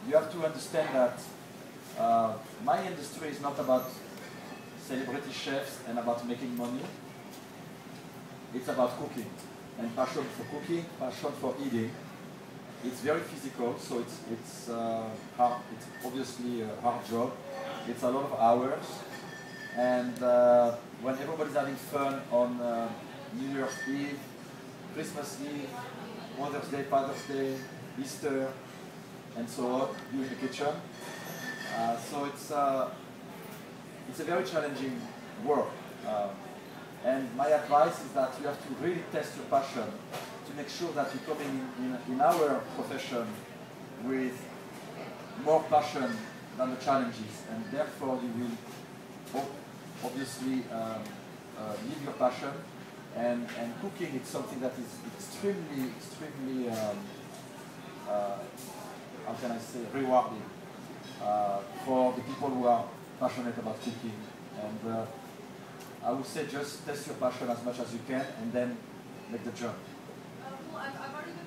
you have to understand that my industry is not about celebrity chefs and about making money. It's about cooking and passion for cooking, passion for eating. It's very physical, so it's hard. It's obviously a hard job. It's a lot of hours, and when everybody's having fun on New Year's Eve, Christmas Eve, Mother's Day, Father's Day, Easter, and so on, you're in the kitchen. So it's a very challenging work. And my advice is that you have to really test your passion to make sure that you come in our profession with more passion than the challenges, and therefore you will obviously live your passion. And cooking is something that is extremely, how can I say, rewarding for the people who are passionate about cooking. And I would say just test your passion as much as you can, and then make the jump. Well, I've already been